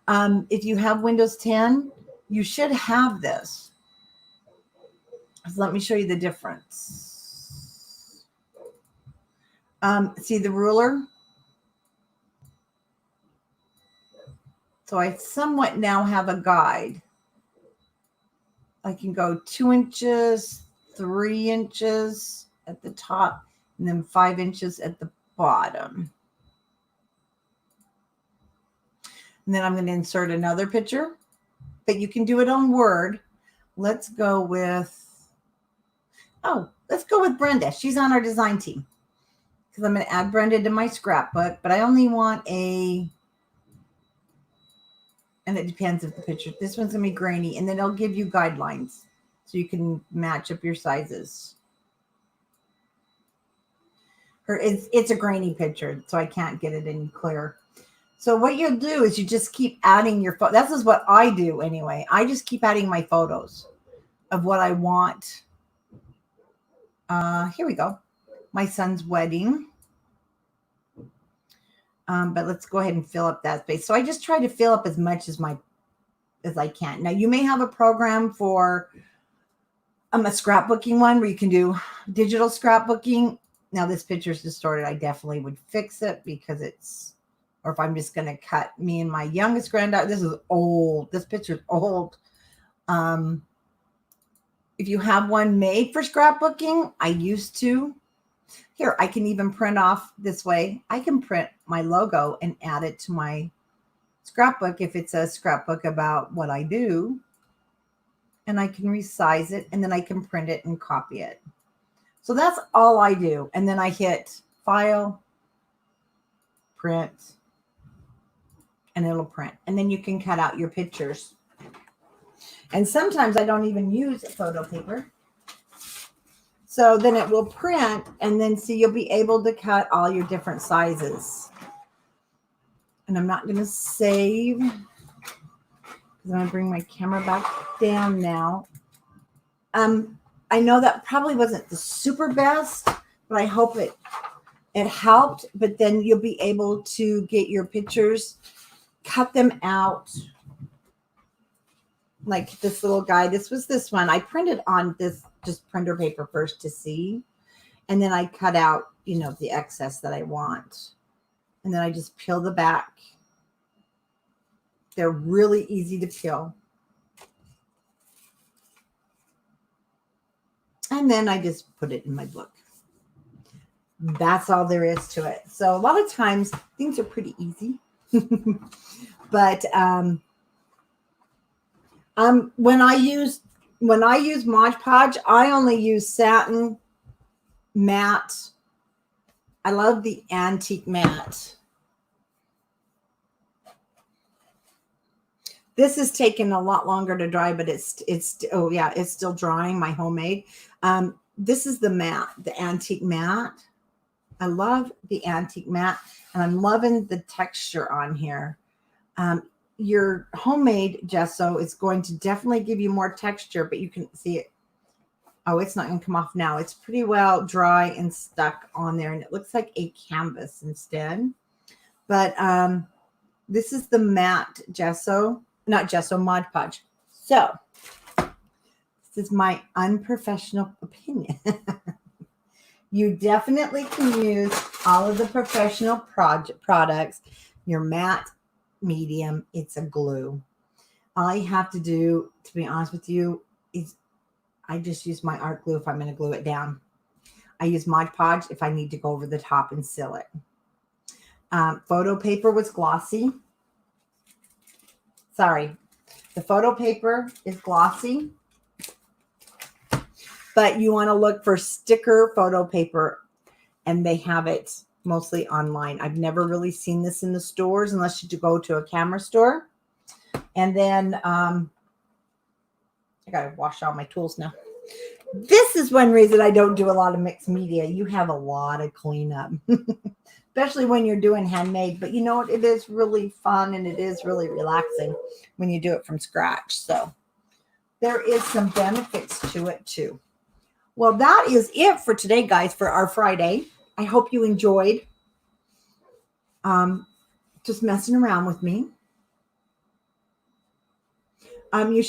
If you have Windows 10, you should have this. So let me show you the difference. See the ruler? So I somewhat now have a guide. I can go 2 inches, 3 inches at the top, and then 5 inches at the bottom. And then I'm going to insert another picture, but you can do it on Word. let's go with, let's go with Brenda. She's on our design team because I'm going to add Brenda to my scrapbook, but I only want and it depends if the picture, this one's going to be grainy, and then it'll give you guidelines so you can match up your sizes. It's a grainy picture, so I can't get it any clearer. So what you'll do is you just keep adding your photo. This is what I do anyway. I just keep adding my photos of what I want. Here we go. My son's wedding. But let's go ahead and fill up that space. So I just try to fill up as much as I can. Now you may have a program for a scrapbooking one where you can do digital scrapbooking. Now this picture is distorted. I definitely would fix it because or if I'm just going to cut me and my youngest granddaughter. This is old. This picture's old. If you have one made for scrapbooking, I used to. Here, I can even print off this way. I can print my logo and add it to my scrapbook if it's a scrapbook about what I do. And I can resize it, and then I can print it and copy it. So that's all I do. And then I hit File, Print, and it'll print. And then you can cut out your pictures. And sometimes I don't even use photo paper. So then it will print, and then see, you'll be able to cut all your different sizes. And I'm not going to save because I'm going to bring my camera back down now. I know that probably wasn't the super best, but I hope it helped. But then you'll be able to get your pictures, cut them out. Like this little guy. This was this one. I printed on this just printer paper first to see. And then I cut out, the excess that I want. And then I just peel the back. They're really easy to peel. And then I just put it in my book. That's all there is to it. So a lot of times things are pretty easy. But when I use Mod Podge, I only use satin matte. I love the antique matte. This is taking a lot longer to dry, but it's still drying, my homemade. This is the matte, the antique matte. I love the antique matte, and I'm loving the texture on here. Your homemade gesso is going to definitely give you more texture, but you can see it. Oh, it's not going to come off now. It's pretty well dry and stuck on there, and it looks like a canvas instead. But this is the matte gesso, not gesso, Mod Podge. So this is my unprofessional opinion. You definitely can use all of the professional products. Your matte, medium, it's a glue. All I have to do, to be honest with you, is I just use my art glue if I'm going to glue it down. I use Mod Podge if I need to go over the top and seal it. Photo paper was glossy. Sorry, the photo paper is glossy, but you want to look for sticker photo paper, and they have it mostly online. I've never really seen this in the stores unless you go to a camera store. And then I got to wash all my tools now. This is one reason I don't do a lot of mixed media. You have a lot of cleanup, especially when you're doing handmade. But you know what? It is really fun, and it is really relaxing when you do it from scratch. So there is some benefits to it too. Well, that is it for today, guys, for our Friday. I hope you enjoyed just messing around with me. You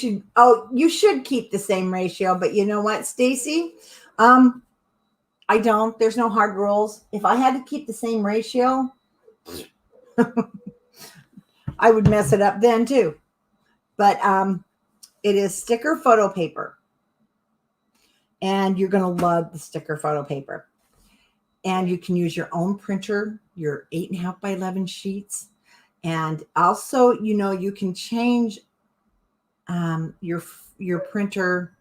should keep the same ratio, but you know what, Stacy? I don't. There's no hard rules. If I had to keep the same ratio, I would mess it up then too. But it is sticker photo paper. And you're going to love the sticker photo paper. And you can use your own printer, your 8.5 by 11 sheets. And also, you can change your your printer,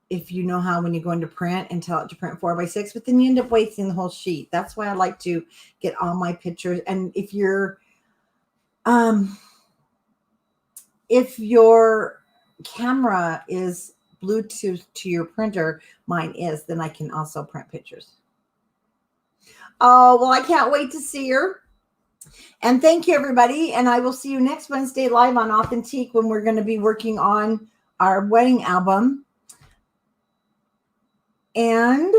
if you know how when you go into print and tell it to print 4x6, but then you end up wasting the whole sheet. That's why I like to get all my pictures. And if your camera is Bluetooth to your printer, mine is, then I can also print pictures. Oh, well, I can't wait to see her. And thank you, everybody. And I will see you next Wednesday live on Authentique when we're going to be working on our wedding album. And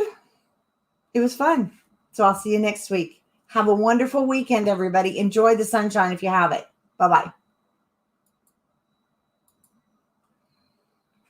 it was fun. So I'll see you next week. Have a wonderful weekend, everybody. Enjoy the sunshine if you have it. Bye-bye.